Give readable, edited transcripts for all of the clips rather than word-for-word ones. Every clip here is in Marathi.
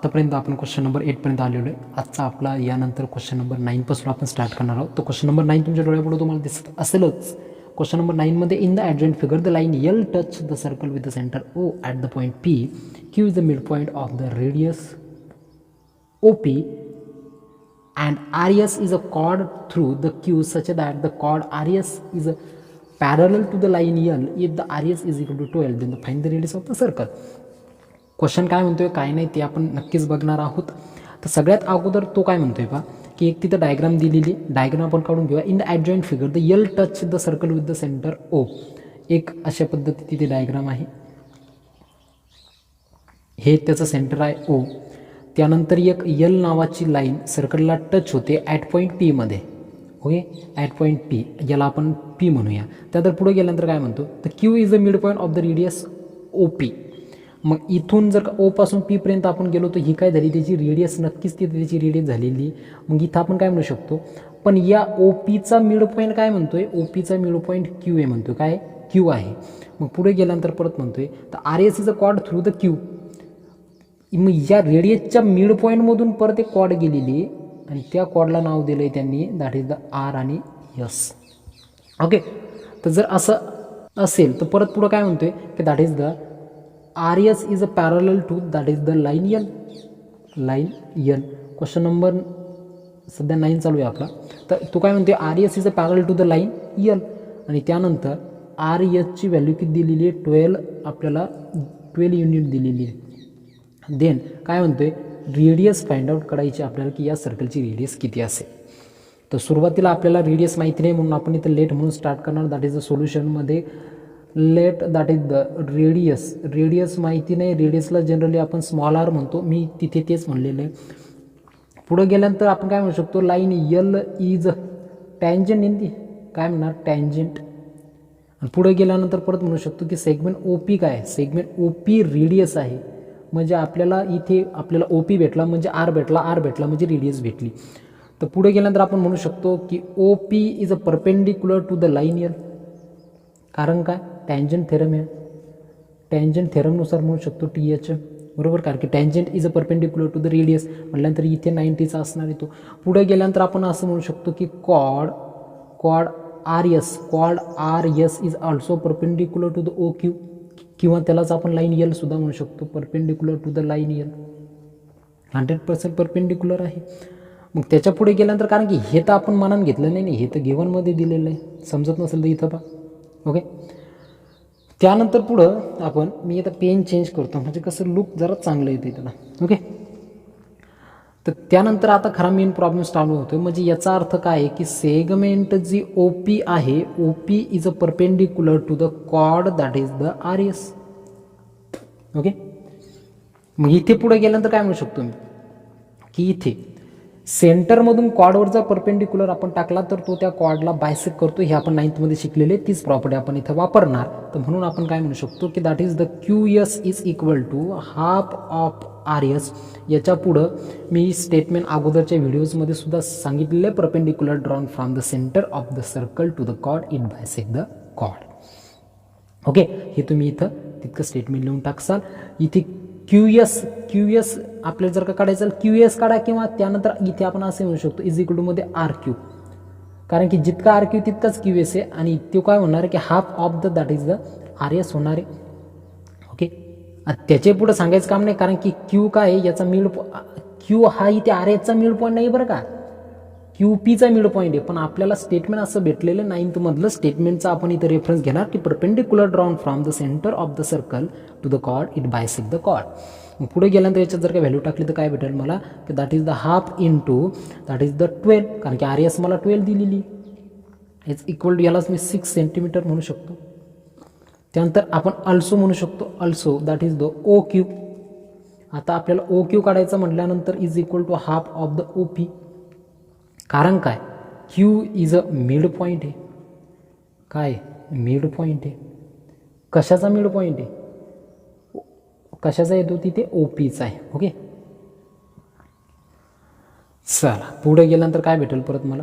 आतापर्यंत आपण क्वेश्चन नंबर 8 पर्यंत आलेलो आहे. आजचा आपला यानंतर क्वेश्चन नंबर 9 पासून आपण स्टार्ट करणार आहोत. तो क्वेश्चन नंबर 9 तुमच्या डोळ्यापुढे तुम्हाला दिसत असेलच. क्वेश्चन नंबर 9 मध्ये in the adjoint figure the line L touch the circle with the centre O at the point P. Q is the midpoint of the radius OP and RS is a chord through the Q such that the chord RS is parallel to the line L. If the RS is equal to 12 then find the radius of the circle. Question काय म्हणतोय काय नाही ते आपण नक्कीच बघणार आहोत. तर सगळ्यात अगोदर तो काय म्हणतोय पहा की एक तिथं डायग्राम दिलेली, डायग्राम आपण काढून घेऊया. In the adjoint figure the L touch the circle with the centre O. एक अशा पद्धती तिथे डायग्राम आहे. हे त्याचं सेंटर आहे ओ. त्यानंतर एक एल नावाची लाईन सर्कलला टच होते ॲट पॉईंट पी मध्ये. ओके, ॲट पॉईंट पी, याला आपण पी म्हणूया. त्यानंतर पुढे गेल्यानंतर काय म्हणतो तर Q is the midpoint of the radius OP. मग इथून जर का ओ पासून पी पर्यंत आपण गेलो तर ही काय झाली त्याची रेडियस, नक्कीच ती त्याची रेडियस झालेली. मग इथं आपण काय म्हणू शकतो, पण या OPचा मिड पॉईंट काय म्हणतोय, OPचा मिड पॉईंट क्यू आहे म्हणतोय. काय क्यू आहे. मग पुढे गेल्यानंतर परत म्हणतोय तर RS is a cord through the Q. मग या रेडियसच्या मिड पॉईंटमधून परत एक कॉर्ड गेलेली आणि त्या कॉर्डला नाव दिलं आहे त्यांनी, दॅट इज द R आणि S. ओके, तर जर असं असेल तर परत पुढं काय म्हणतोय की that is the RS is a parallel to that is the line L. Line L. Question number सध्या 9 चालू आहे आपला. तर तो काय म्हणते RS is a parallel to the line L आणि त्यानंतर RSची व्हॅल्यू किती दिलेली आहे 12, आपल्याला 12 युनिट दिलेली आहे. देन काय म्हणतोय रेडियस फाइंड आउट करायची आपल्याला की या सर्कलची रेडियस किती असेल. तर सुरुवातीला आपल्याला रेडियस माहिती नाही म्हणून आपण इथं लेट म्हणून स्टार्ट करणार. दॅट इज द सोल्युशनमध्ये let that is the radius माहिती नाही. रेडियसला जनरली आपण स्मॉल आर म्हणतो, मी तिथे तेच म्हणलेलं आहे. पुढे गेल्यानंतर आपण काय म्हणू शकतो line L is tangent in the, काय म्हणणार टँजंट. आणि पुढे गेल्यानंतर परत म्हणू शकतो की सेगमेंट OP काय, सेगमेंट OP रेडियस आहे. म्हणजे आपल्याला इथे आपल्याला OP भेटला म्हणजे R भेटला म्हणजे रेडियस भेटली. तर पुढे गेल्यानंतर आपण म्हणू शकतो की OP is a perpendicular to the line L. कारण काय टँजंट थेरम आहे. टँजंट थेरमनुसार म्हणू शकतो TH बरोबर, कारण की tangent is a perpendicular to the radius म्हटल्यानंतर इथे 90चा असणार आहे तो. पुढे गेल्यानंतर आपण असं म्हणू शकतो की कॉड RS is also perpendicular to the OQ, किंवा त्यालाच आपण लाईन L सुद्धा म्हणू शकतो, perpendicular to the line L. 100% perpendicular आहे. मग त्याच्या पुढे गेल्यानंतर कारण की हे तर आपण मनानं घेतलं नाही, हे तर गिव्हनमध्ये दिलेलं आहे. समजत नसेल तर इथं पहा. ओके, त्यानंतर पुढं आपण मी आता पेन चेंज करतो म्हणजे कसं लुक जरा चांगलं येते त्याला. ओके, तर त्यानंतर आता खरा मेन प्रॉब्लेम स्टार्ट होतो. म्हणजे याचा अर्थ काय आहे की सेगमेंट जी OP आहे, OP is a perpendicular to the chord that is the RS. Okay, मग इथे पुढे गेल्यानंतर काय म्हणू शकतो मी की इथे सेंटरमधून कॉर्डवर जर परपेंडिक्युलर आपण टाकला तर तो त्या कॉर्डला बायसेक्ट करतो. हे आपण 9th मध्ये शिकलेले, तीच प्रॉपर्टी आपण इथं वापरणार. तर म्हणून आपण काय म्हणू शकतो की that is the QS is equal to half of RS. याच्या पुढं मी स्टेटमेंट अगोदरच्या व्हिडिओजमध्ये सुद्धा सांगितलेले, perpendicular drawn from the centre of the circle to the chord it bisect the chord. Okay, हे तुम्ही इथं तितकं स्टेटमेंट लिहून टाकसाल. इथे QS आपल्याला जर का काढायचं QS काढा, किंवा त्यानंतर इथे आपण असे म्हणू शकतो इज इक्वल टू मध्ये RQ, कारण की जितका RQ तितकाच QS आहे. आणि तो काय होणार आहे की half of the that is the RS होणार आहे. ओके, त्याचे पुढे सांगायचं काम नाही, कारण की Q काय आहे याचा Q हा इथे RSचा मिड पॉईंट नाही बरं का, QPचा मिड पॉईंट आहे. पण आपल्याला स्टेटमेंट असं भेटलेलं 9th मधलं स्टेटमेंटचा आपण इथं रेफरन्स घेणार की perpendicular drawn from the centre of the circle to the chord it bisect the chord. मग पुढे गेल्यानंतर याच्यात जर का व्हॅल्यू टाकली तर काय भेटेल मला की that is the half into that is the 12, कारण की RS मला 12 दिलेली. इज इक्वल टू यालाच मी 6 सेंटीमीटर म्हणू शकतो. त्यानंतर आपण अल्सो म्हणू शकतो, also that is the OQ. आता आपल्याला OQ काढायचं म्हटल्यानंतर is equal to half of the OP, कारण काय Q is a midpoint आहे. काय मिड पॉईंट आहे, कशाचा मिड पॉईंट आहे, कशाचा येतो तिथे OPचा आहे. ओके, चला पुढे गेल्यानंतर काय भेटेल परत मला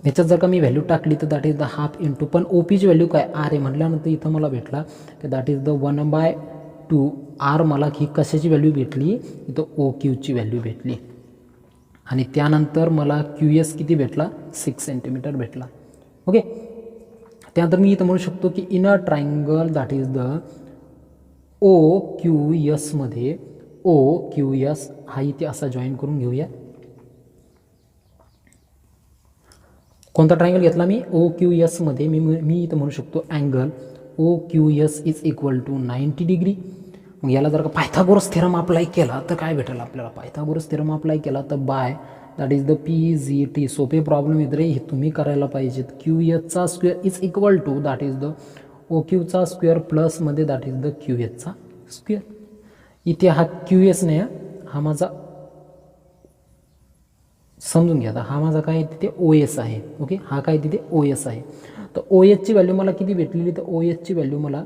ह्याच्यात जर का मी व्हॅल्यू टाकली तर that is the half into, पण ओ पीची व्हॅल्यू काय आर आहे म्हटल्यानंतर इथं मला भेटला की दॅट इज द 1/2 आर. मला ही कशाची व्हॅल्यू भेटली, इथं ओ क्यूची व्हॅल्यू भेटली. आणि त्यानंतर मला क्यू एस किती भेटला, 6 सेंटीमीटर भेटला. ओके, त्यानंतर मी इथं म्हणू शकतो की in a triangle that is the O Q एसमध्ये ओ क्यू एस हा इथे असा जॉईन करून घेऊया. कोणता ट्रायंगल घेतला मी, ओ क्यू एसमध्ये मी इथं म्हणू शकतो angle O Q S is equal to 90 degree. मग याला जर का पायथागोरस थेरम अप्लाय केला तर काय भेटेल आपल्याला, पायथागोरस थेरम अप्लाय केला तर by that is the PZT. सोपे प्रॉब्लेम आहेत रे, हे तुम्ही करायला पाहिजेत. क्यू एचचा square is equal to that is the O क्यूचा स्क्वेअर प्लसमध्ये दॅट इज द क्यू एचचा स्क्वेअर. इथे हा क्यू एस नाही, हा माझा समजून घ्या आता, हा माझा काय तिथे ओ एस आहे. ओके, हा काय तिथे ओ एस आहे. तर ओ एसची व्हॅल्यू मला किती भेटलेली, तर ओ एसची व्हॅल्यू मला,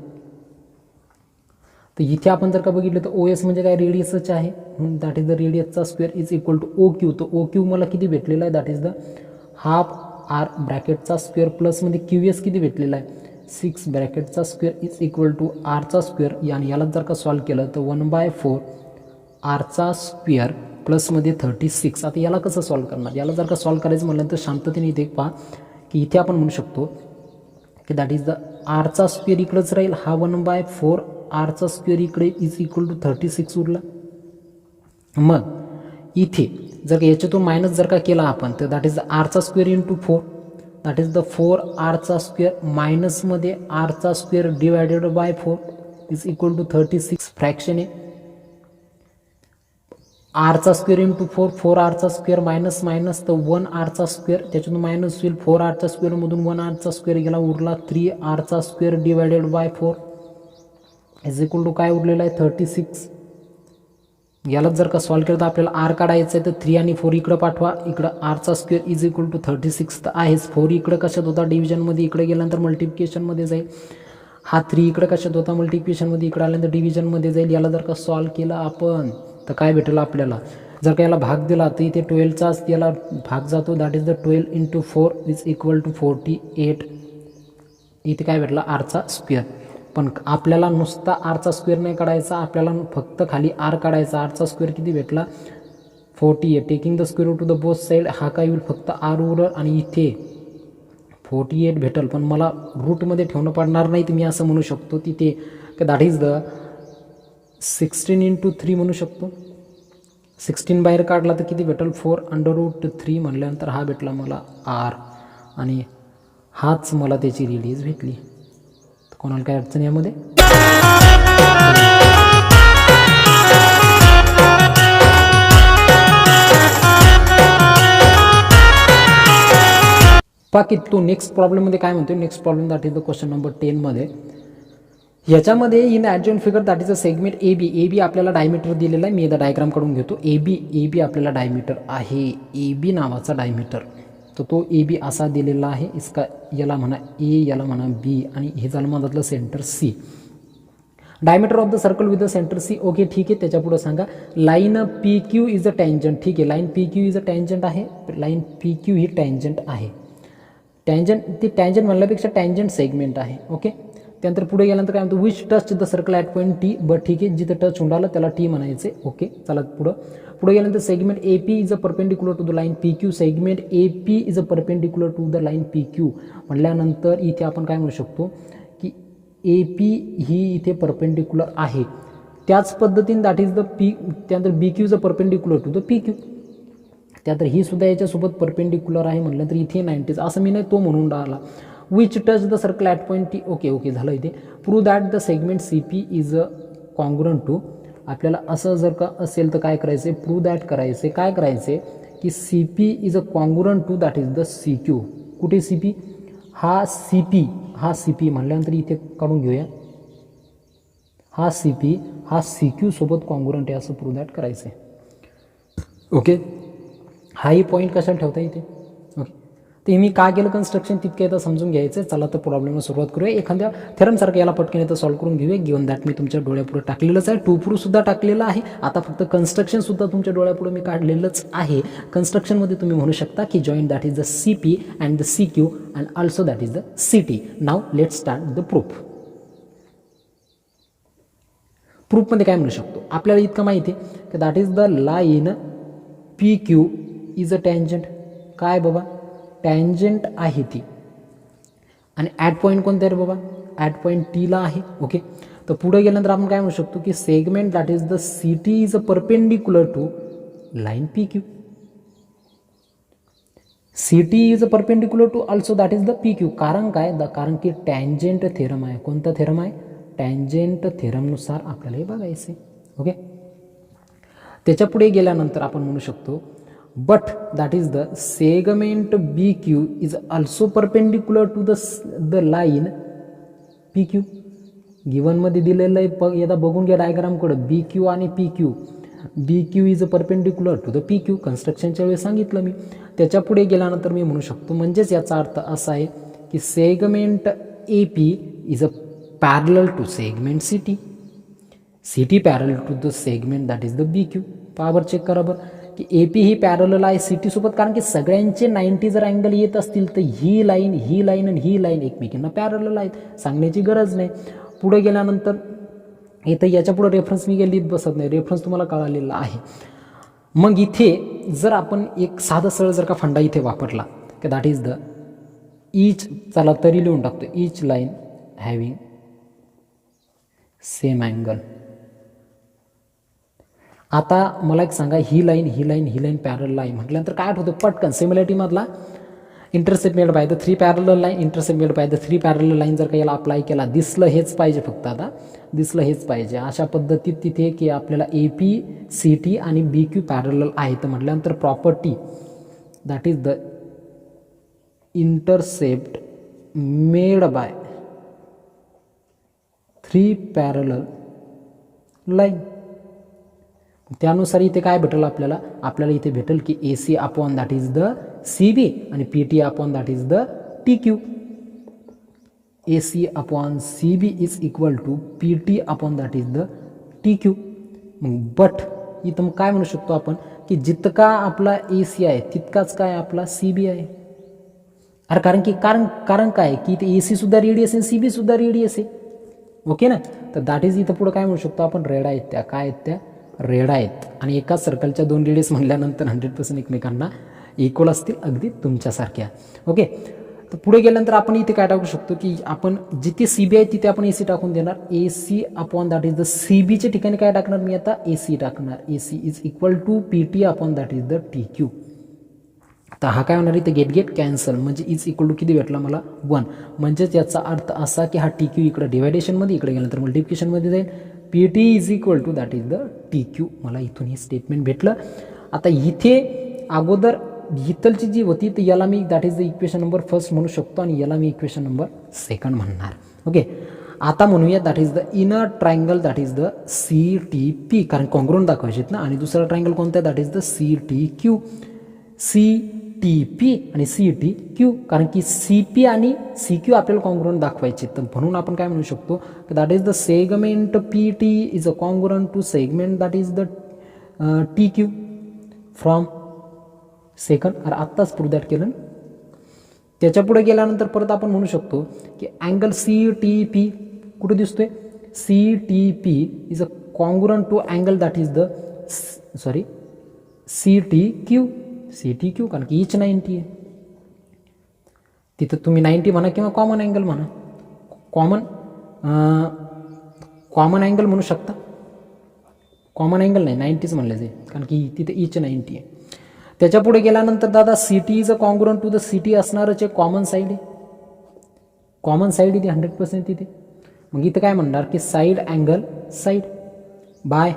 तर इथे आपण जर का बघितलं तर ओ एस म्हणजे काय, रेडियसच आहे. दॅट इज द रेडियसचा square is equal to O Q. तर ओ क्यू मला किती भेटलेला आहे, that is the half R ब्रॅकेटचा स्क्वेअर प्लसमध्ये क्यू एस किती भेटलेला आहे, 6 ब्रॅकेटचा स्क्वेअर इज इक्वल टू आरचा स्क्वेअर. आणि याला जर का सॉल्व केलं तर 1/4 आरचा स्क्वेअर प्लसमध्ये 36. आता याला कसं सॉल्व करणार, याला जर का सॉल्व करायचं म्हटलं तर शांततेने इथे पहा की इथे आपण म्हणू शकतो की दॅट इज द आरचा स्क्वेअर इकडेच राहील, हा 1/4 आरचा स्क्वेअर इकडे इज इक्वल टू 36 उरला. मग इथे जर का याच्यातून मायनस जर का केला आपण तर दॅट इज द आरचा square into 4, that is the 4 आरचा स्क्वेअर मायनसमध्ये आरचा square divided by 4 is equal to 36. Fraction आहे, आरचा स्क्वेअर इंटू 4, 4 आरचा स्क्वेअर मायनस मायनस तर 1 आरचा स्क्वेअर, त्याच्यातून मायनस होईल, 4 आरचा स्क्वेअरमधून 1 आरचा स्क्वेअर गेला, उरला 3 आरचा square divided by 4 is equal to काय उरलेला आहे 36. याला जर का सॉल्व केलं तर आपल्याला आर काढायचं आहे, तर 3 आणि 4 इकडं पाठवा, इकडं आरचा स्क्वेअर इज इक्वल टू 36 तर आहेच. 4 इकडं कशात होता, डिव्हिजनमध्ये, इकडे गेल्यानंतर मल्टिप्लिकेशनमध्ये जाईल. हा 3 इकडं कशात होता, मल्टिप्लिकेशनमध्ये, इकडे आल्यानंतर डिव्हिजनमध्ये जाईल. याला जर का सॉल्व केलं आपण तर काय भेटेल आपल्याला, जर का याला भाग दिला तर इथे 12चाच याला भाग जातो, that is the 12 into 4 is equal to 48. इथे काय भेटला, आरचा स्क्वेअर. पण आपल्याला नुसता आरचा स्क्वेअर नाही काढायचा, आपल्याला फक्त खाली आर काढायचा. आरचा स्क्वेअर किती भेटला 48, taking the square root two the both side. हा काय होईल, फक्त आर उरल आणि इथे 48 भेटल. पण मला रूटमध्ये ठेवणं पडणार नाही, तर मी असं म्हणू शकतो तिथे की दॅट इज द 16 इंटू 3 म्हणू शकतो. 16 बाहेर काढला तर किती भेटेल 4√3 म्हणल्यानंतर हा भेटला मला आर, आणि हाच मला त्याची रेडियस भेटली. कोणाला काय अडचण यामध्ये, बाकी तो नेक्स्ट प्रॉब्लेममध्ये काय म्हणतो, next problem that is the question number 10 मध्ये. याच्यामध्ये in adjoint figure that is a segment A B आपल्याला डायमीटर दिलेला आहे. मी याचा डायग्राम काढून घेतो. ए बी आपल्याला डायमीटर आहे, ए बी नावाचा डायमीटर. तर तो ए बी असा दिलेला आहे. इसका याला म्हणा ए, याला म्हणा बी, आणि हे झालं मधातलं centre C. Diameter of the circle with the centre C. Okay, ठीक आहे. त्याच्या पुढे सांगा line P Q is a tangent. ठीक आहे, line P Q is a tangent आहे. लाईन पी क्यू ही टँजंट आहे. टँजंट, ती टँजंट म्हणल्यापेक्षा टँजंट सेगमेंट आहे. ओके, त्यानंतर पुढे गेल्यानंतर काय म्हणतो, which touch the circle at point T. बरं ठीक आहे, जिथं टच होऊन त्याला टी म्हणायचे. ओके, चला पुढे गेल्यानंतर segment A P is a perpendicular to the line P Q. Segment A P is a perpendicular to the line P Q म्हटल्यानंतर इथे आपण काय म्हणू शकतो की ए पी ही इथे परपेंडिक्युलर आहे. त्याच पद्धतीने दॅट इज द पी, त्यानंतर B Q is a perpendicular to the P Q. त्यानंतर ही सुद्धा याच्यासोबत परपेंडिक्युलर आहे म्हटलं तर इथे 90 असं मी नाही तो म्हणून राहिला. Which touch the circle at point T. Okay झालं इथे. Prove that the segment C P is a congruent to. आपल्याला असं जर का असेल तर काय करायचं, प्रूव्ह दॅट करायचे. काय करायचे की C P is a congruent to that is the C Q. कुठे सी पी, हा सी पी म्हटल्यानंतर इथे काढून घेऊया. हा सी पी हा सी क्यू सोबत कॉन्ग्रुएंट आहे असं प्रूव्ह दॅट करायचं. ओके, हाही पॉईंट कशाला ठेवता इथे. ओके, ते मी का केलं कन्स्ट्रक्शन तितके आता समजून घ्यायचं. चला तर प्रॉब्लेमला सुरुवात करूया. एखाद्या थेरमसारखं याला पटकन येतं सॉल्व्ह करून घेऊया. गिवन दॅट मी तुमच्या डोळ्यापुढे टाकलेलंच आहे. टू प्रूफसुद्धा टाकलेलं आहे. आता फक्त कन्स्ट्रक्शनसुद्धा तुमच्या डोळ्यापुढे मी काढलेलंच आहे. कन्स्ट्रक्शनमध्ये तुम्ही म्हणू शकता की joint that is the CP and the CQ and also that is the CT. Now let start the proof. प्रूफमध्ये काय म्हणू शकतो, आपल्याला इतकं माहिती आहे की that is the line PQ is a tangent. काय बाबा, टँजंट आहे ती. आणि ॲट पॉईंट कोणतं आहे रे बाबा, ॲट पॉईंट Tला आहे. ओके, तर पुढे गेल्यानंतर आपण काय म्हणू शकतो की segment that is the CT is a perpendicular to line PQ. CT is a perpendicular to also that is the PQ. कारण काय, कारण की टँजंट थेरम आहे. कोणता थेरम आहे, टँजंट थेरमनुसार आपल्याला हे बघायचं आहे. ओके, त्याच्या पुढे गेल्यानंतर आपण म्हणू शकतो but that is the segment BQ is also perpendicular to the line PQ. गिवनमध्ये दिलेलं आहे, एकदा बघून घ्या डायग्रामकडं. BQ आणि PQ. BQ is a perpendicular to the PQ. कन्स्ट्रक्शनच्या वेळी सांगितलं मी. त्याच्या पुढे गेल्यानंतर मी म्हणू शकतो, म्हणजेच याचा अर्थ असा आहे की segment AP is a parallel to segment CT. CT parallel to the segment that is the BQ. Power check करा बरं की AP ही पॅरलल आहे CT सोबत, कारण की सगळ्यांचे 90 जर अँगल येत असतील तर ही लाईन आणि ही लाईन एकमेकींना पॅरलल आहेत. सांगण्याची गरज नाही. पुढे गेल्यानंतर इथं याच्या पुढे रेफरन्स मी लिहित बसत नाही, रेफरन्स तुम्हाला कळालेला आहे. मग इथे जर आपण एक साधा सरळ जर का फंडा इथे वापरला की दॅट इज द ईच, चला तरी लिहून टाकतो, each line having same angle. आता मला एक सांगा, ही लाईन पॅरलल आहे म्हटल्यानंतर काय आठवतं पटकन, सिमिलॅरिटी मधला intercept made by the 3 parallel line, intercept made by the 3 parallel line जर का याला अप्लाय केला, दिसलं हेच पाहिजे, फक्त आता दिसलं हेच पाहिजे. अशा पद्धतीत तिथे की आपल्याला AP, CT आणि BQ पॅरलल आहे. तर म्हटल्यानंतर property that is the intercept made by 3 parallel line. त्यानुसार इथे काय भेटेल आपल्याला इथे भेटेल की AC upon that is the CB आणि PT upon that is the TQ. AC upon CB is equal to PT upon that is the TQ. मग बट इथं मग काय म्हणू शकतो आपण की जितका आपला AC आहे तितकाच काय आपला CB आहे. अरे कारण काय की इथे AC सुद्धा रेडियस आहे, CB सुद्धा रेडियस आहे. ओके ना, तर दॅट इज इथं पुढे काय म्हणू शकतो आपण, रेड आहेत त्या, काय आहेत त्या, रेड आहेत. आणि एकाच सर्कलच्या 2 रेडियस म्हणल्यानंतर 100% एकमेकांना इक्वल असतील, अगदी तुमच्यासारख्या. ओके, तर पुढे गेल्यानंतर आपण इथे काय टाकू शकतो की आपण जिथे CB आहे तिथे आपण AC टाकून देणार. AC upon that is the CBच्या ठिकाणी काय टाकणार मी आता, AC टाकणार. AC is equal to PT upon that is the TQ. तर हा काय होणार इथे गेट कॅन्सल, म्हणजे इज इक्वल टू किती भेटला मला 1. म्हणजेच याचा अर्थ असा की हा TQ इकडे डिवायडेशनमध्ये, इकडे गेल्यानंतर मल्टिप्लिकेशनमध्ये जाईल. PT is equal to that is the TQ. मला इथून हे स्टेटमेंट भेटलं. आता इथे अगोदर इथलची जी होती तर याला मी that is the equation number 1 म्हणू शकतो आणि याला मी इक्वेशन नंबर 2 म्हणणार. ओके, आता म्हणूया that is the inner triangle that is the CTP, कारण कॉन्ग्रुएंट दाखवायचे आहेत ना. आणि दुसरा ट्रायंगल कोणता आहे, that is the CTQ. CTP आणि CTQ, कारण की CP आणि CQ आपल्याला कॉन्ग्रुएंट दाखवायचे. तर म्हणून आपण काय म्हणू शकतो की that is the segment PT is a congruent to segment that is the TQ from second. अरे आत्ताच प्रूव्ह दॅट केलं. त्याच्या पुढे गेल्यानंतर परत आपण म्हणू शकतो की अँगल CTP कुठे दिसतोय, CTP is a congruent to angle that is the CTQ, कारण की ईच 90 आहे. तिथं तुम्ही 90 म्हणा किंवा कॉमन अँगल म्हणा, कॉमन अँगल म्हणू शकता. कॉमन अँगल नाही, 90च म्हणलं जाईल, कारण की तिथे ईच 90 आहे. त्याच्या पुढे गेल्यानंतर दादा CT is a congruent to the CT असणारच आहे, कॉमन साईड आहे. कॉमन साईड इथे 100% तिथे. मग इथं काय म्हणणार की side angle side by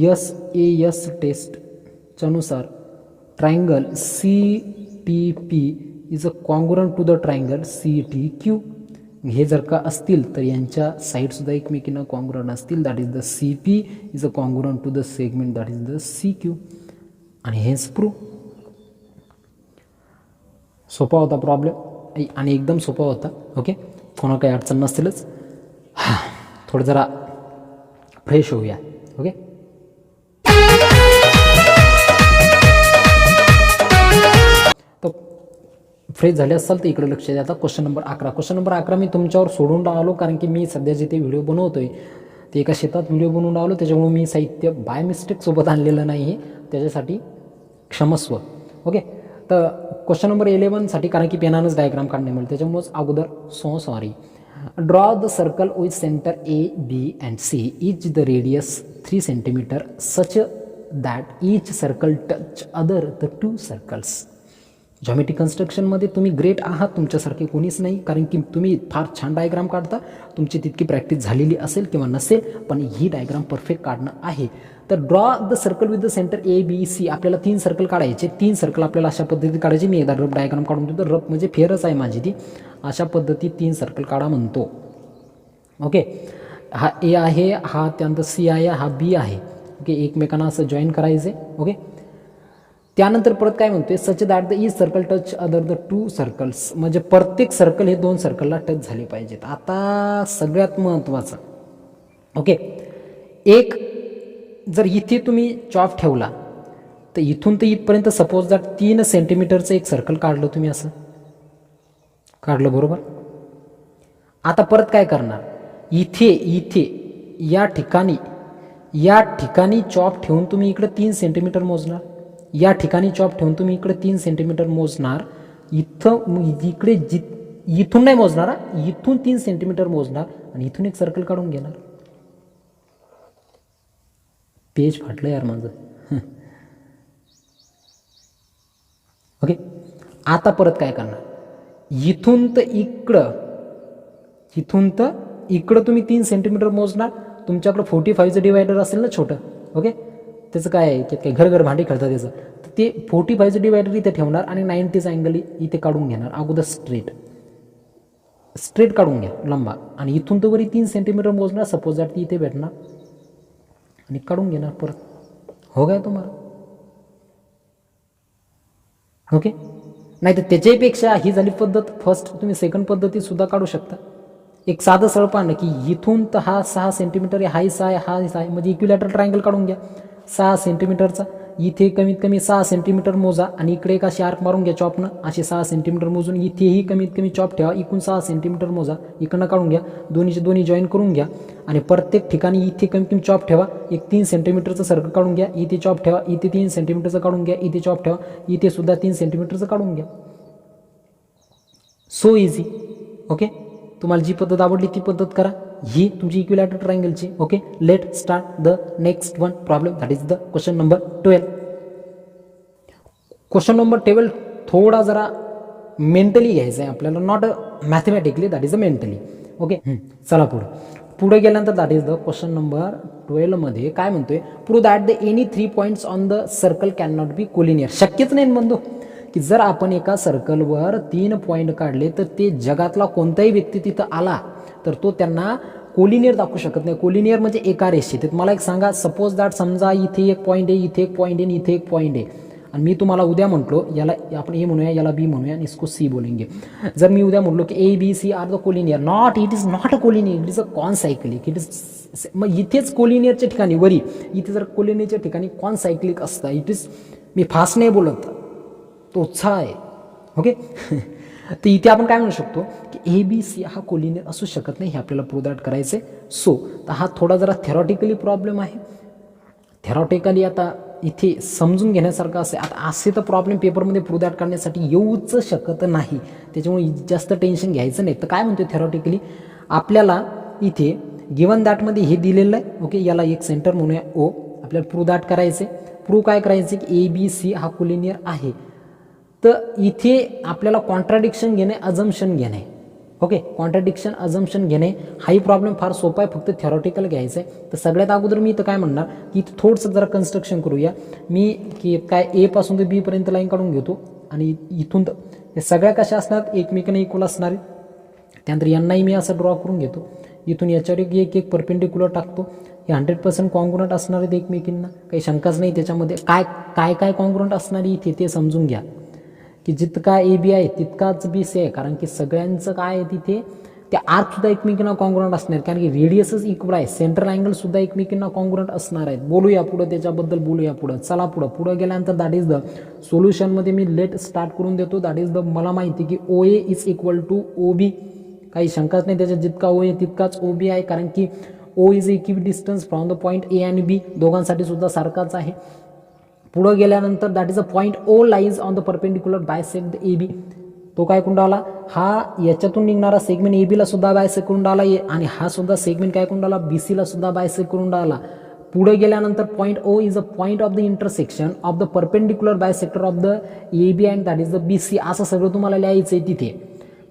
SAS टेस्टच्या नुसार triangle CTP is a congruent to the triangle CTQ. हे जर का असतील तर यांच्या साईडसुद्धा एकमेकींना कॉन्ग्रुएंट असतील. That is the CP is a congruent to the segment that is the CQ. आणि हेच प्रूव्ह. सोपा होता प्रॉब्लेम आणि एकदम सोपा होता. ओके, कोणा काही अडचण नसतीलच. थोडं जरा फ्रेश होऊया. ओके, तर फ्रेश झाले असाल तर इकडे लक्ष द्या. आता क्वेश्चन नंबर 11. क्वेश्चन नंबर 11 मी तुमच्यावर सोडून राहिलो कारण की मी सध्या जिथे व्हिडिओ बनवतोय ते एका शेतात व्हिडिओ बनवून राहिलो, त्याच्यामुळे मी साहित्य बाय मिस्टेक सोबत आणलेलं नाही आहे, त्याच्यासाठी क्षमस्व. ओके, तर क्वेश्चन नंबर 11साठी कारण की पेनानंच डायग्राम काढणे मिळेल त्याच्यामुळेच अगोदर sorry. Draw the circle with centre A B and C each the radius 3 centimetre such that each circle touch other the 2 circles. Geometry कन्स्ट्रक्शनमध्ये तुम्ही ग्रेट आहात, तुमच्यासारखे कोणीच नाही, कारण की तुम्ही फार छान डायग्राम काढता. तुमची तितकी प्रॅक्टिस झालेली असेल किंवा नसेल, पण ही डायग्राम परफेक्ट काढणं आहे. तर draw the circle with the center A B C. आपल्याला 3 सर्कल काढायचे. 3 सर्कल आपल्याला अशा पद्धतीत काढायचे. मी एकदा रफ डायग्राम काढून देतो. रफ म्हणजे फेरच आहे माझी ती. अशा पद्धतीत 3 सर्कल काढा म्हणतो. ओके, हा ए आहे, हा त्यानंतर सी आहे, हा बी आहे. ओके, एकमेकांना असं जॉईन करायचे. ओके, त्यानंतर परत काय म्हणतोय, such that the each circle touch other the 2 circles. म्हणजे प्रत्येक सर्कल हे 2 सर्कलला टच झाले पाहिजेत. आता सगळ्यात महत्त्वाचं, ओके, एक जर इथे तुम्ही चॉप ठेवला तर इथून तर इथपर्यंत सपोज दॅट 3 सेंटीमीटरचं एक सर्कल काढलं तुम्ही, असं काढलं बरोबर. आता परत काय करणार, इथे या ठिकाणी चॉप ठेवून तुम्ही इकडे 3 सेंटीमीटर मोजणार. या ठिकाणी चॉप ठेवून तुम्ही इकडे 3 सेंटीमीटर मोजणार. इकडे इथून नाही मोजणार, इथून 3 सेंटीमीटर मोजणार आणि इथून एक सर्कल काढून घेणार. पेज फाटलं यार माझं. ओके, आता परत काय करणार, इथून तर इकडं तुम्ही 3 सेंटीमीटर मोजणार. तुमच्याकडं 45चं डिवायडर असेल ना छोटं. ओके, त्याचं काय आहे की काय घर भांडी खेळतात त्याचं, तर ते 45चं डिवायडर इथे ठेवणार आणि 90चा अँगल इथे काढून घेणार. अगोदर स्ट्रेट काढून घ्या लंबा आणि इथून तर वरी 3 सेंटीमीटर मोजणार. सपोज दॅट ती इथे भेटणार आणि काढून घेणार परत. हो गया तुम्हाला. ओके, नाही तर त्याच्यापेक्षा ही झाली पद्धत फर्स्ट. तुम्ही सेकंड पद्धतीत सुद्धा काढू शकता. एक साधं सरळ पाहणं की इथून तर हा 6 सेंटीमीटर आहे, हाही 6 आहे, हा 6 आहे, म्हणजे इक्विलॅटरल ट्रायंगल काढून घ्या 6 सेंटीमीटरचा. इथे कमीत कमी 6 सेंटीमीटर मोजा आणि इकडे एक अशी आर्क मारून घ्या चॉपनं. असे 6 सेंटीमीटर मोजून इथेही कमीत कमी चॉप ठेवा. इकडून 6 सेंटीमीटर मोजा, इकडनं काढून घ्या. दोन्ही जॉईन करून घ्या आणि प्रत्येक ठिकाणी इथे कमीत कमी चॉप ठेवा. एक 3 सेंटीमीटरचं सर्कल काढून घ्या. इथे चॉप ठेवा. इथे 3 सेंटीमीटरचं काढून घ्या. इथे चॉप ठेवा. इथे सुद्धा 3 सेंटीमीटरचं काढून घ्या. So easy. ओके, तुम्हाला जी पद्धत आवडली ती पद्धत करा. ही तुमची इक्विलॅटरल ट्रायंगलची. Okay, let start the next one problem, that is the question number 12. Question number 12 थोडा जरा मेंटली घ्यायचा आहे आपल्याला, not mathematically, that is a mentally. Okay, चला पुढे गेल्यानंतर that is the question number 12 मध्ये काय म्हणतोय, prove that the any 3 points on the circle can not be collinear. शक्यच नाही म्हणतो की जर आपण एका सर्कलवर 3 पॉईंट काढले तर ते जगातला कोणताही व्यक्ती तिथं आला तर तो त्यांना कोलिनियर दाखवू शकत नाही. कोलिनियर म्हणजे एका रेषेत. मला एक सांगा, सपोज दॅट समजा इथे एक पॉईंट आहे, इथे एक पॉईंट आहे, इथे एक पॉईंट आहे आणि मी तुम्हाला उद्या म्हटलो याला आपण ए म्हणूया, याला बी म्हणूया आणि इसको सी बोलेंगे. जर मी उद्या म्हटलो की A B C are the collinear, it is not a collinear, it is a concyclic. It is मग इथेच कोलिनियरच्या ठिकाणी वरी इथे जर कोलिनियरच्या ठिकाणी कॉनसायक्लिक असतं. इट इज, मी फास्ट नाही बोलत, तो उत्साह आहे. ओके, तर इथे आपण काय म्हणू शकतो की ए बी सी हा कोलिनियर असू शकत नाही, हे आपल्याला प्रूव्ह दॅट करायचं आहे. सो तर हा थोडा जरा थेरॉटिकली प्रॉब्लेम आहे. थेरॉटिकली आता इथे समजून घेण्यासारखं असे, आता असे तर प्रॉब्लेम पेपरमध्ये प्रूव्ह दॅट करण्यासाठी येऊच शकत नाही, त्याच्यामुळे जास्त टेन्शन घ्यायचं नाही. तर काय म्हणतो थेरॉटिकली, आपल्याला इथे गिवन दॅटमध्ये हे दिलेलं आहे. ओके, याला एक सेंटर म्हणूया ओ. आपल्याला प्रूव्ह दॅट करायचे. प्रूव्ह काय करायचे की ए बी सी हा कोलिनियर आहे. तर इथे आपल्याला कॉन्ट्राडिक्शन घेणे, अजम्पशन घेणे. ओके, कॉन्ट्राडिक्शन अजम्पशन घेणे हाही प्रॉब्लेम फार सोपा आहे, फक्त थेरॉटिकल घ्यायचं आहे. तर सगळ्यात अगोदर मी इथं काय म्हणणार की इथं थोडंसं जरा कन्स्ट्रक्शन करूया. मी की काय ए पासून ते बी पर्यंत लाईन काढून घेतो आणि इथून तर हे सगळ्या कशा असणार, एकमेकांना इक्वल असणार. त्यानंतर यांनाही मी असं ड्रॉ करून घेतो. इथून याच्यावर एक परपेंडिक्युलर टाकतो. हे 100% कॉन्ग्रुएंट असणार आहेत एकमेकींना, काही शंकाच नाही त्याच्यामध्ये. काय कॉन्ग्रुएंट असणारी इथे ते समजून घ्या. की जितका ए बी आहे तितकाच बी सी आहे, कारण की सगळ्यांचं काय आहे तिथे ते आर्क सुद्धा एकमेकींना कॉन्ग्रुएंट असणार, कारण की रेडियसच इक्वल आहे, सेंट्रल अँगल सुद्धा एकमेकींना कॉन्ग्रुएंट असणार आहेत. बोलूया पुढं त्याच्याबद्दल, बोलूया पुढं. चला पुढं गेल्यानंतर दॅट इज द सोल्युशनमध्ये मी लेट स्टार्ट करून देतो. दॅट इज द मला माहिती की O A is equal to O B, काही शंकाच नाही त्याच्यात, जितका ओ ए तितकाच ओ बी आहे, कारण की O is equidistant from the point A and B, दोघांसाठी सुद्धा सारखाच आहे. पुढं गेल्यानंतर that is a point O lies on the perpendicular bisect the A B, तो काय कुंडाला हा याच्यातून निघणारा सेगमेंट ए बीला सुद्धा बायसेक्ट करून डाला, आणि हा सुद्धा सेगमेंट काय करून डाला बी सीला सुद्धा बायसेक्ट करून डाला. पुढे गेल्यानंतर point O is a point of the intersection of the perpendicular bisector of the A B and that is the B C, असं सगळं तुम्हाला लिहायचं आहे तिथे.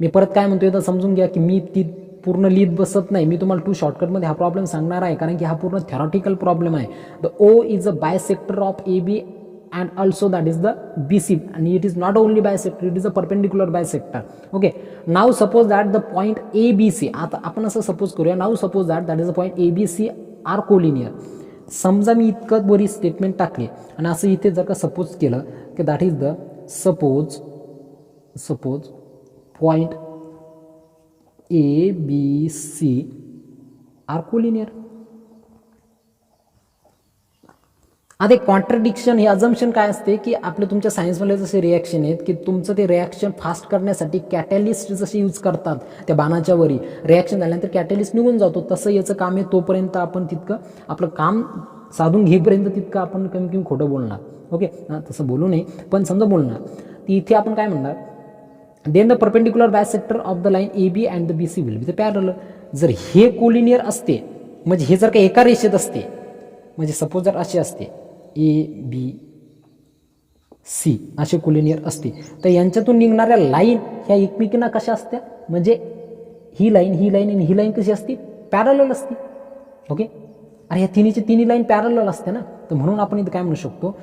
मी परत काय म्हणतोय तर समजून घ्या की मी ती पूर्ण लिहित बसत नाही, मी तुम्हाला 2 शॉर्टकटमध्ये हा प्रॉब्लेम सांगणार आहे, कारण की हा पूर्ण थेरॉटिकल प्रॉब्लेम आहे. The O is a bisector of A B and also that is the BC, and it is not only bisector, it is a perpendicular bisector. Okay, now suppose that the point ABC, आता आपण असं सपोज करूया, now suppose that is the point ABC are collinear. समजा मी इतकं बरी स्टेटमेंट टाकली आणि असं इथे जर का सपोज केलं की that is the suppose point ABC are collinear. आता कॉन्ट्रडिक्शन हे अजम्पशन काय असते की आपले तुमच्या सायन्समध्ये जसे रिॲक्शन आहेत की तुमचं ते रिॲक्शन फास्ट करण्यासाठी कॅटॅलिस्ट जसे यूज करतात त्या बाणाच्या वरी, रिॲक्शन झाल्यानंतर कॅटॅलिस्ट निघून जातो, तसं याचं काम आहे. तोपर्यंत आपण तितकं आपलं काम साधून घेईपर्यंत तितकं आपण कमी कमी खोटं बोलणार. ओके, तसं बोलू नये पण समजा बोलणार. ती इथे आपण काय म्हणणार, then the perpendicular bisector of the line A B and the B C will be the parallel. जर हे कोलिनियर असते म्हणजे हे जर का एका रेषेत असते, म्हणजे सपोज जर असे असते ए बी सी असे कोलिनियर असते, तर यांच्यातून निघणाऱ्या लाईन ह्या एकमेकींना कशा असत्या, म्हणजे ही लाईन आणि ही लाईन कशी असते, पॅरलल असते. ओके, अरे ह्या तिन्ही लाईन पॅरलल असते ना, तर म्हणून आपण इथे काय म्हणू शकतो,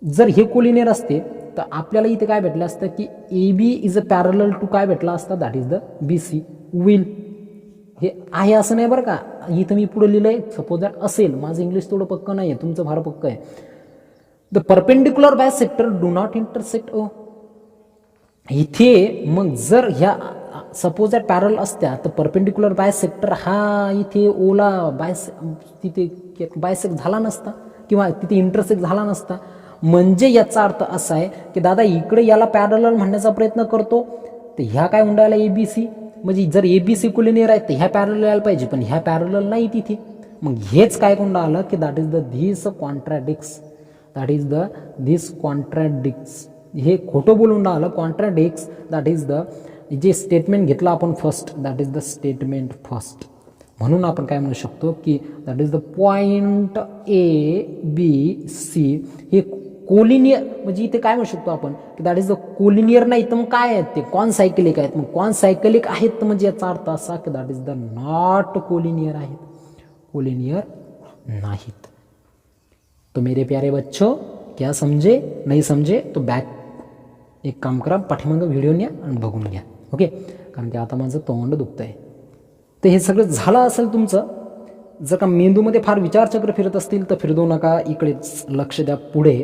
जर हे कोलिनियर असते तर आपल्याला इथे काय भेटलं असतं की A B is a parallel to काय भेटला असता, that is the B C will. हे आहे असं नाही बरं का, इथं मी पुढे लिहिलंय सपोज जर असेल, माझं इंग्लिश थोडं पक्क नाही आहे, तुमचं फार पक्क आहे. The perpendicular bisector do not intersect O. इथे मग जर ह्या सपोज जर पॅरल असत्या तर परपेंडिक्युलर बायसेक्टर हा इथे ओला तिथे बायसेक्ट झाला नसता किंवा तिथे इंटरसेक्ट झाला नसता. म्हणजे याचा अर्थ असा आहे की दादा इकडे याला पॅरलल म्हणण्याचा प्रयत्न करतो, तर ह्या काय उंडायला ए बी सी, म्हणजे जर ए बी सी कोलिनियर आहे तर ह्या पॅरलल यायला पाहिजे, पण ह्या पॅरलल नाही तिथे. मग हेच काय कोण आलं की that is the this contradicts, हे खोटं बोलून राहिलं, कॉन्ट्रॅडिक्स. दॅट इज द जे स्टेटमेंट घेतलं आपण first, that is the statement first. म्हणून आपण काय म्हणू शकतो की that is the point A B C हे कोलिनियर, म्हणजे इथे काय म्हणू शकतो आपण की दॅट इज द कोलिनियर नाही तर मग काय आहेत ते कॉनसायक्लिक आहेत. मग कॉनसायक्लिक आहेत तर म्हणजे याचा अर्थ असा की that is the not collinear आहेत, कोलिनियर नाहीत. तो मेरे प्यारे बच्चों क्या समझे, नहीं समझे तो बॅक एक काम करा, पाठीमागं व्हिडिओ न्या आणि बघून घ्या. ओके, कारण की आता माझं तोंड दुखतं आहे. तर हे सगळं झालं असेल तुमचं. जर का मेंदूमध्ये फार विचारचक्र फिरत असतील तर फिरवू नका, इकडेच लक्ष द्या. पुढे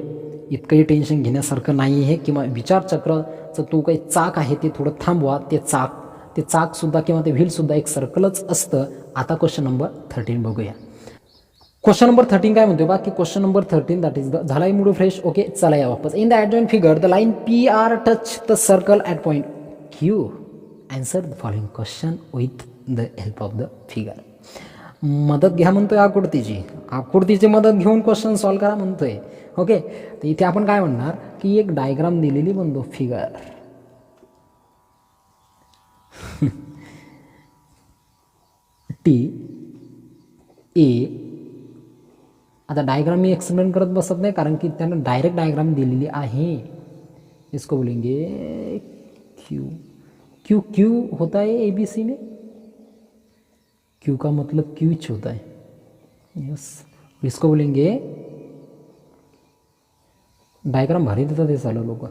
इतकंही टेन्शन घेण्यासारखं नाही आहे, किंवा विचारचक्राचं तो काही चाक आहे ते थोडं थांबवा. ते चाकसुद्धा किंवा ते व्हीलसुद्धा एक सर्कलच असतं. आता क्वेश्चन नंबर 13 बघूया. क्वेश्चन नंबर 13 काय म्हणतोय बा की question number 13 that is the झालाय मूड फ्रेश. ओके, चला या वापस. In the adjoint figure the line P R touch the circle at point Q. Answer the following question with the help of the figure. मदत घ्या म्हणतोय आकृतीची मदत घेऊन क्वेश्चन सॉल्व करा म्हणतोय. ओके, तर इथे आपण काय म्हणणार की एक डायग्राम दिलेली बनतो फिगर. T A. आता डायग्राम मी एक्सप्लेन करत बसत नाही, कारण की त्यांना डायरेक्ट डायग्राम दिलेली आहे. इसको बोलेंगे क्यू. क्यू क्यू होता है ए बी सी में, क्यू का मतलब क्यूच होता है. यस, इसको बोलेंगे डायग्राम भारी देतात हे चालू लोक.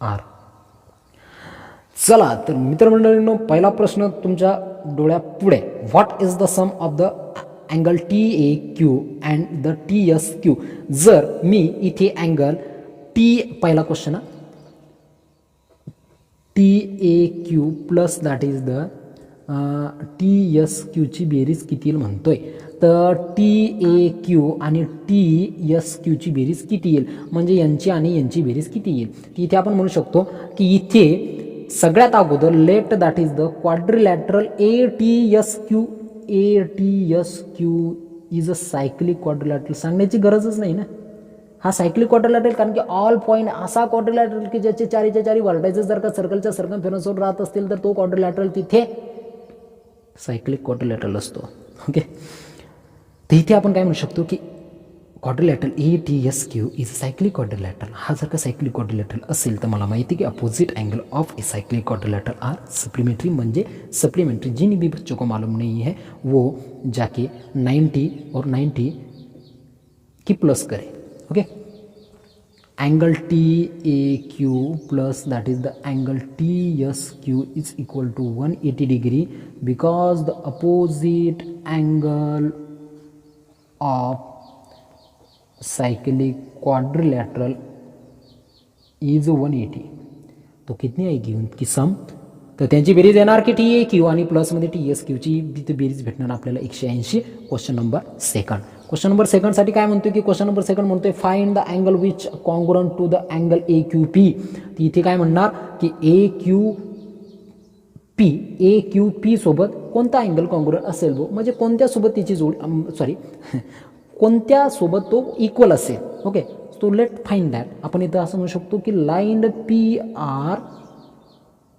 आर. चला तर मित्रमंडळींनो, पहिला प्रश्न तुमच्या डोळ्यापुढे. What is the sum of the angle T A Q and the T S Q. जर मी इथे अँगल टी, पहिला question TAQ plus that is the TSQची बेरीज किती येईल म्हणतोय. तर TAQ आणि TSQची बेरीज किती येईल म्हणजे यांची आणि यांची बेरीज किती येईल. इथे आपण म्हणू शकतो की इथे सगळ्यात अगोदर let that is the quadrilateral ATSQ is a cyclic quadrilateral. सांगण्याची गरजच नाही ना, हा सायक्लिक क्वाड्रिलॅटरल, कारण की ऑल पॉईंट असा क्वाड्रिलॅटरल की ज्याचे चारीच्या चारी व्हर्टायसेस जर का सर्कलच्या सर्कमफेरन्सवर राहत असतील तर तो क्वाड्रिलॅटरल तिथे सायक्लिक क्वाड्रिलॅटरल असतो. ओके, तर इथे आपण काय म्हणू शकतो की quadrilateral ATSQ is cyclic quadrilateral. हा जर का सायक्लिक क्वाड्रिलॅटरल असेल तर मला माहिती की opposite angle of a cyclic quadrilateral are supplementary, म्हणजे सप्लीमेंट्री. जिन भी बच्चों को मालूम नहीं है वो जाके 90 और 90 की प्लस करें. Okay, angle TAQ plus that is the angle TSQ is equal to 180 degree because the opposite angle of cyclic quadrilateral is 180. तो कितनी आएगी उनकी सम, तर त्यांची बेरीज येणार की TAQ आणि प्लसमध्ये TSQची बेरीज भेटणार आपल्याला 180. Question number second. Question number सेकंडसाठी काय म्हणतोय की क्वेश्चन नंबर सेकंड म्हणतोय find the angle which congruent to the angle AQP. इथे काय म्हणणार की AQP सोबत कोणता अँगल कॉन्ग्रुएंट असेल वो, म्हणजे कोणत्या सोबत तिची जोड कोणत्या सोबत तो इक्वल असेल. Okay, so let find that. आपण इथं असं म्हणू शकतो की line PR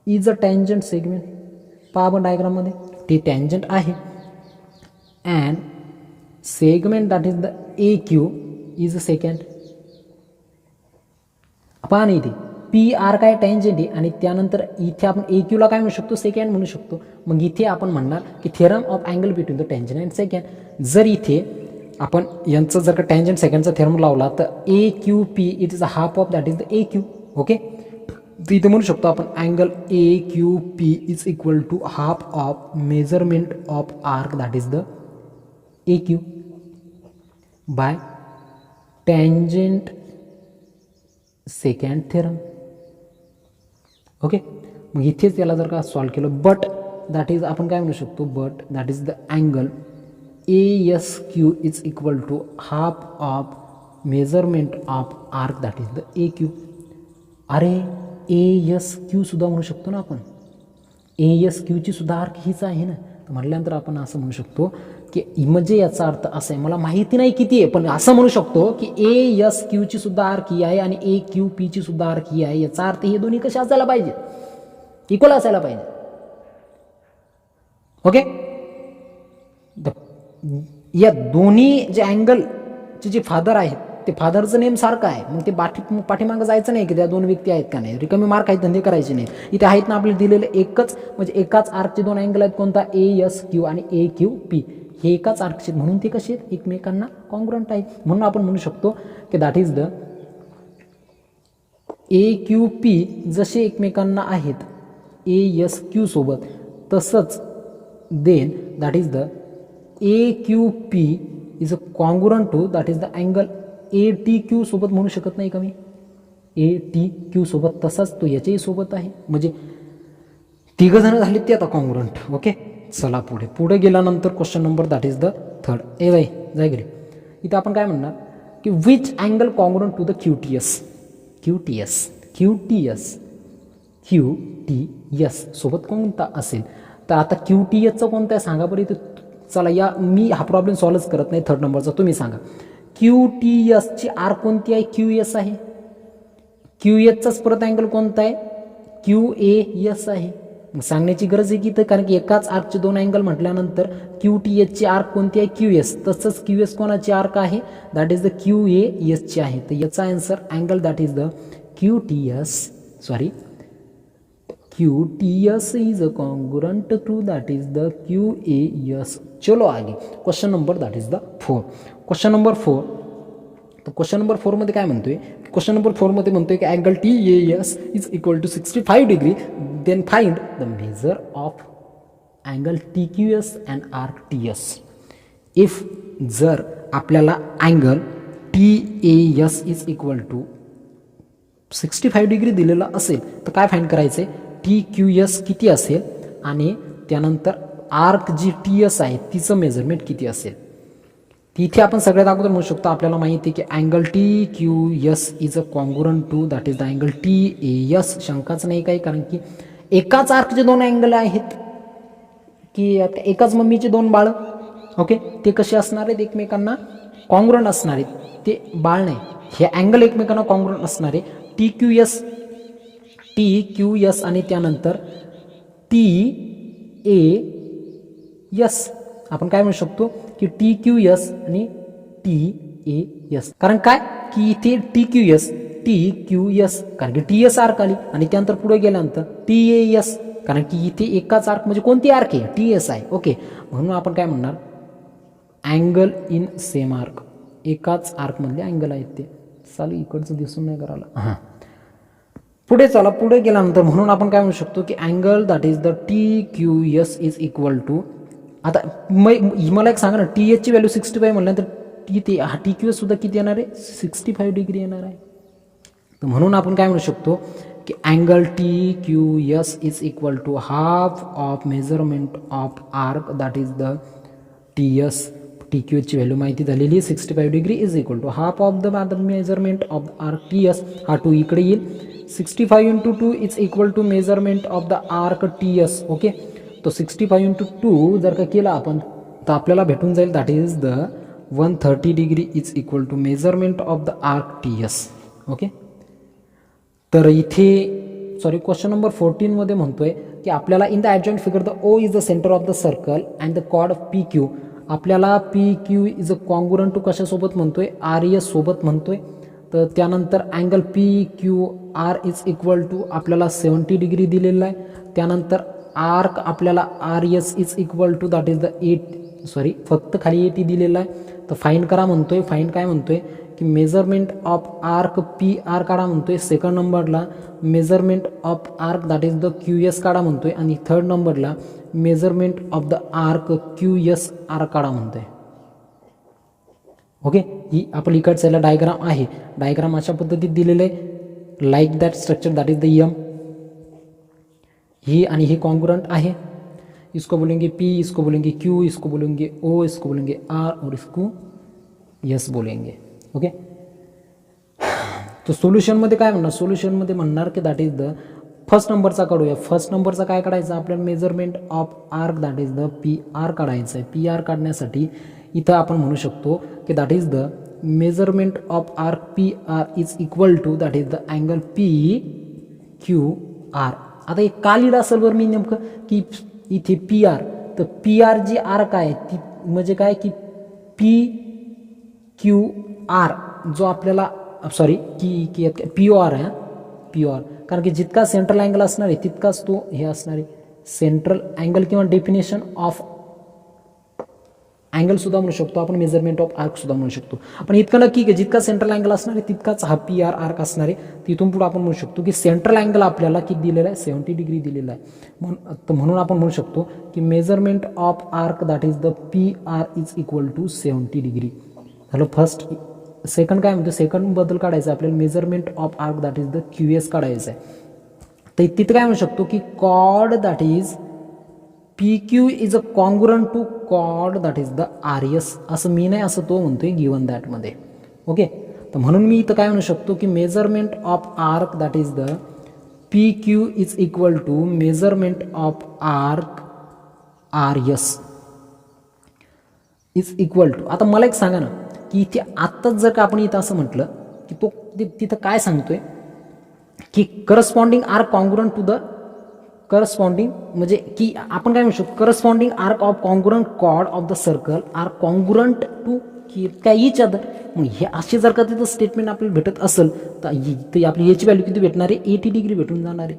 is a tangent segment. पहा आपण डायग्राममध्ये ती टँजंट आहे and segment that is the AQ is a second. पहा नाही इथे PR काय टँजंट आहे आणि त्यानंतर इथे आपण AQ ला काय म्हणू शकतो, सेकंड म्हणू शकतो. मग इथे आपण म्हणणार की theorem of angle between the tangent and second. जर इथे आपण यांचं जर का टँजंट सेकंडचा थेरम लावला तर AQP it is a half of that is the AQ. Okay, तर इथे म्हणू शकतो आपण angle AQP is equal to half of measurement of arc that is the AQ by tangent second theorem. Okay, मग इथेच याला जर का सॉल्व केलं बट दॅट इज आपण काय म्हणू शकतो, but that is the angle ASQ is equal to half of measurement of arc that is the AQ. अरे ASQ सुद्धा म्हणू शकतो ना आपण, ASQची सुद्धा आर्क हीच आहे ना. तर म्हटल्यानंतर आपण असं म्हणू शकतो की म्हणजे याचा अर्थ असा आहे, मला माहिती नाही किती आहे पण असं म्हणू शकतो की ASQची सुद्धा आर्क ही आहे आणि AQPची सुद्धा आर्क ही आहे. याचा अर्थ हे दोन्ही कसे असायला पाहिजे, इक्वल असायला पाहिजे. ओके, या दोन्ही जे अँगलचे जे फादर आहेत ते फादरचं नेम सारखं आहे. मग ते पाठीमागं जायचं नाही की त्या दोन व्यक्ती आहेत का नाही, रिकामी मार्क आहेत धंदे करायचे नाही. इथे आहेत ना आपल्याला दिलेले एकच, म्हणजे एकाच आर्कचे दोन अँगल आहेत, कोणता ASQ आणि AQP. हे एकाच आर्कचे म्हणून ते कसे आहेत, एकमेकांना कॉन्ग्रुएंट आहेत. म्हणून आपण म्हणू शकतो की दॅट इज द AQP जसे एकमेकांना आहेत ASQ सोबत, तसंच then that is the AQP is a congruent to that is the angle ATQ सोबत म्हणू शकत नाही का मी, ATQ सोबत, तसाच तो याच्याही सोबत आहे. म्हणजे तिघं जण झाले ते आता कॉन्ग्रुएंट. ओके, चला पुढे गेल्यानंतर question number that is the third. ए बाई जाय गेले. इथं आपण काय म्हणणार की which angle congruent to the QTS सोबत कोणता असेल. तर आता QTSचं कोणतं आहे सांगा बरं. इथं चला या मी हा प्रॉब्लेम सॉल्वच करत नाही, थर्ड नंबरचा तुम्ही सांगा. QTSची आर्क कोणती आहे, QS आहे. QSचाच परत अँगल कोणता आहे, QAS आहे. मग सांगण्याची गरज आहे की इथं, कारण की एकाच आर्कचे दोन अँगल म्हटल्यानंतर QTSची आर्क कोणती आहे, QS. तसंच QS कोणाची आर्क आहे, दॅट इज द QASची आहे. तर याचा answer angle that is the QTS is a congruent to that is the QAS. चलो आगे question number that is the 4. Question number 4. तर क्वेश्चन नंबर 4 मध्ये काय म्हणतोय, क्वेश्चन नंबर 4 मध्ये म्हणतोय की angle TAS is equal to 65 degree. Then find the measure of angle TQS and arc TS. If जर आपल्याला angle TAS is equal to 65 degree दिलेला असेल तर काय फाइंड करायचे, टी क्यू एस किती असेल आणि त्यानंतर आर्क जी टी एस आहे तिचं मेजरमेंट किती असेल. इथे आपण सगळ्यात अगोदर म्हणू शकतो आपल्याला माहिती आहे की angle T Q S is a congruent to that is the angle T A S. शंकाच नाही काही, कारण की एकाच आर्कचे दोन अँगल आहेत की एकाच मम्मीचे दोन बाळ. ओके, ते कसे असणार आहेत, एकमेकांना कॉन्ग्रुएंट असणार आहेत. ते बाळ नाही, हे अँगल एकमेकांना कॉन्ग्रुएंट असणार आहे. टी क्यू एस आणि त्यानंतर टी ए एस. आपण काय म्हणू शकतो की टी क्यू एस आणि टी ए एस. कारण काय की इथे टी क्यू एस कारण की टी एस आर्क आली आणि त्यानंतर पुढे गेल्यानंतर टी ए एस कारण की इथे एकाच आर्क म्हणजे कोणती आर्क आहे, टी एस आहे. ओके, म्हणून आपण काय म्हणणार अँगल इन सेम आर्क. एकाच आर्कमधले अँगल आहेत ते. चालू इकडचं दिसून नाही करायला. हां, पुढे चला. पुढे गेल्यानंतर म्हणून आपण काय म्हणू शकतो की angle that is the T Q S is equal to. आता मला एक सांगा ना, टी एचची व्हॅल्यू 65 म्हणल्यानंतर टी क्यू एस सुद्धा किती येणार आहे, 65 डिग्री येणार आहे. तर म्हणून आपण काय म्हणू शकतो की angle T Q S is equal to half of measurement of arc that is the T S. T Q एचची व्हॅल्यू माहिती झालेली 65 degree is equal to half of the measurement of arc T S. हा 2 इकडे येईल. 65 into 2 is equal to measurement of the arc T S. Okay, तो 65 इंटू 2 जर का केला आपण तर आपल्याला भेटून जाईल that is the 130 degree is equal to measurement of the arc T S. Okay, तर इथे क्वेश्चन नंबर 14 मध्ये म्हणतोय की आपल्याला in the adjoint figure the O is the centre of the circle and the chord P Q. आपल्याला P Q is a congruent to कशासोबत म्हणतोय, आर एस सोबत म्हणतोय. तर त्यानंतर angle P Q R is equal to आपल्याला 70 डिग्री दिलेला आहे. त्यानंतर आर्क आपल्याला R S is equal to that is the फक्त खाली 80 दिलेला आहे. तर फाईंड करा म्हणतोय. फाईंड काय म्हणतोय की measurement of arc P R काढा म्हणतोय. सेकंड नंबरला measurement of arc that is the Q S काढा म्हणतोय. आणि थर्ड नंबरला measurement of the arc Q S R काढा म्हणतोय. ओके, ही आपण इकडच्याला डायग्राम आहे. डायग्राम अशा पद्धतीत दिलेलं आहे like that structure that is the M. ही आणि ही कॉन्ग्रुएंट आहे. इसको बोलेंगे पी, इसको बोलेंगे क्यू, इसको बोलेंगे ओ, इसको बोलेंगे आर और इसको एस बोलेंगे. ओके, तो सोल्युशनमध्ये काय म्हणणार, सोल्युशनमध्ये म्हणणार की दॅट इज द फर्स्ट नंबरचा काढूया. फर्स्ट नंबरचा काय काढायचा आपल्याला measurement of arc that is the P R काढायचं आहे. पी आर काढण्यासाठी इथं आपण म्हणू शकतो की that is the measurement of arc P R is equal to that is the angle P Q R. आता एक का लिहिलं असेल बरं मी नेमकं की इथे पी आर, तर पी आर जी आर्क आहे ती म्हणजे काय की पी क्यू आर जो आपल्याला की पी ओ आर आहे. पी ओ आर कारण की जितका सेंट्रल अँगल असणार आहे तितकाच तो हे असणार आहे सेंट्रल अँगल किंवा डेफिनेशन ऑफ अँगल सुद्धा म्हणू शकतो आपण, मेजरमेंट ऑफ आर्क सुद्धा म्हणू शकतो. पण इतकं नक्की की जितका सेंट्रल अँगल असणार आहे तितकाच हा पी आर आर्क असणार आहे. तिथून पुढे आपण म्हणू शकतो की सेंट्रल अँगल आपल्याला किती दिलेला आहे, 70 डिग्री दिलेला आहे. म्हणून आपण म्हणू शकतो की measurement of arc that is the P R is equal to 70 degree. Hello first. Second काय म्हणतो, सेकंड बद्दल काढायचं आपल्याला measurement of arc that is the Q S काढायचं आहे. तर तिथं काय म्हणू शकतो की chord that is P Q is a congruent to chord that is the R S. असं मी नाही, असं तो म्हणतोय गिवन दॅटमध्ये. ओके, तर म्हणून मी इथं काय म्हणू शकतो की measurement of arc that is the P Q is equal to measurement of arc R S is equal to. आता मला एक सांगा ना की इथे आत्ताच जर का आपण इथं असं म्हटलं की तो तिथं काय सांगतोय की corresponding arc congruent to the corresponding, म्हणजे की आपण काय म्हणू शकतो corresponding arc of congruent chord of the circle are congruent to की काय इच अदर. मग हे असे जर का तिथं स्टेटमेंट आपल्याला भेटत असेल तर आपली याची व्हॅल्यू किती भेटणार आहे, 80 डिग्री भेटून जाणार आहे.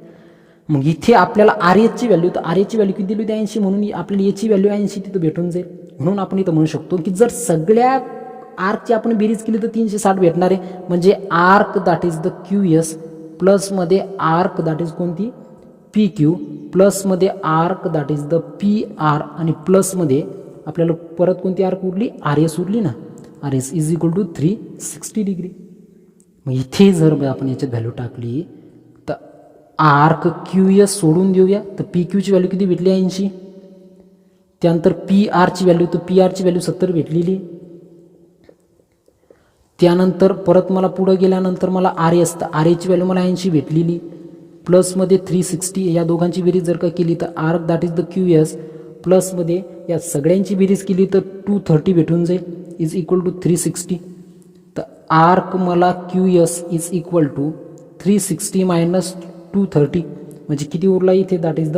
मग इथे आपल्याला आर एचची व्हॅल्यू, तर आर एचची व्हॅल्यू किती दिली होती 80, म्हणून आपल्याला याची व्हॅल्यू 80 तिथं भेटून जाईल. म्हणून आपण इथं म्हणू शकतो की जर सगळ्या आर्कची आपण बेरीज केली तर 360 भेटणार आहे. म्हणजे arc that is the Q S प्लसमध्ये आर्क दॅट इज कोणती पी क्यू प्लसमध्ये arc that is the P R आणि प्लसमध्ये आपल्याला परत कोणती आर्क उरली, आर एस उरली ना. R S is equal to 360 degree. मग इथे जर आपण याच्यात व्हॅल्यू टाकली तर आर्क क्यू एस सोडून देऊया तर पी क्यूची व्हॅल्यू किती भेटली 80. त्यानंतर पी आरची व्हॅल्यू तर पी आरची व्हॅल्यू 70 भेटलेली. त्यानंतर परत मला पुढं गेल्यानंतर मला आर एस तर आर एची व्हॅल्यू मला 80 भेटलेली. प्लसमध्ये 360 या दोघांची बेरीज जर का केली तर arc that is the Q S प्लसमध्ये या सगळ्यांची बेरीज केली तर 230 भेटून जाईल इज इक्वल टू 360. तर आर्क मला Q S is equal to 360 minus 230 म्हणजे किती उरला इथे दॅट इज द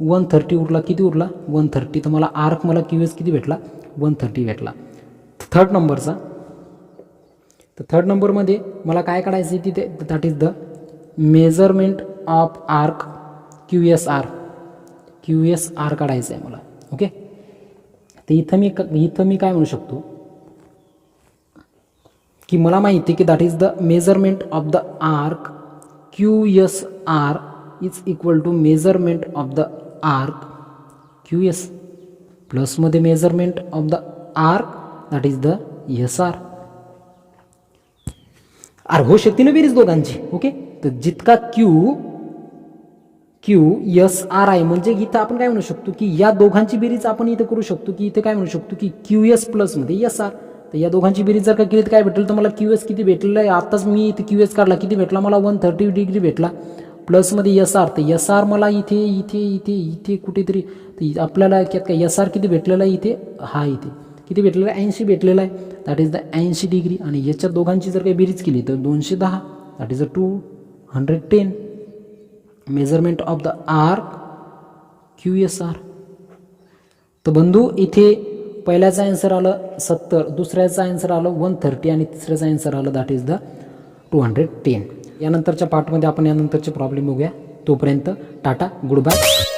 130 उरला. किती उरला 130. तर मला आर्क मला क्यू एस किती भेटला 130 भेटला. थर्ड नंबरचा तर थर्ड नंबरमध्ये मला काय काढायचं आहे तिथे that is the measurement of arc Q S R काढायचं आहे मला. ओके तर इथं मी काय म्हणू शकतो की मला माहिती आहे की that is the measurement of the arc Q S R is equal to measurement of the arc Q S प्लसमध्ये measurement of the arc that is the S R. R होऊ शकते ना बेरीज दोघांची. ओके तर जितका क्यू एस आर आहे म्हणजे इथं आपण काय म्हणू शकतो की या दोघांची बेरीज आपण इथं करू शकतो की इथे काय म्हणू शकतो की क्यू एस प्लसमध्ये एस आर. तर या दोघांची बेरीज जर का केली तर काय भेटेल तर मला क्यू एस किती भेटलेलं आहे आताच मी इथे क्यू एस काढला किती भेटला मला 130 डिग्री भेटला. प्लसमध्ये एस आर तर एस आर मला इथे इथे इथे इथे कुठेतरी आपल्याला काय एस आर किती भेटलेला आहे इथे हा इथे किती भेटलेला आहे 80 भेटलेला आहे दॅट इज द 80 डिग्री. आणि याच्या दोघांची जर काही बेरीज केली तर 210 that is the 210 measurement of the arc Q S R. तर बंधू इथे पहिल्याचं आन्सर आलं 70, दुसऱ्याचं आन्सर आलं 130 आणि तिसऱ्याचं आन्सर आलं दॅट इज द 210. यानंतरच्या पार्टमध्ये आपण यानंतरचे प्रॉब्लेम बघूया. तोपर्यंत टाटा गुड बाय.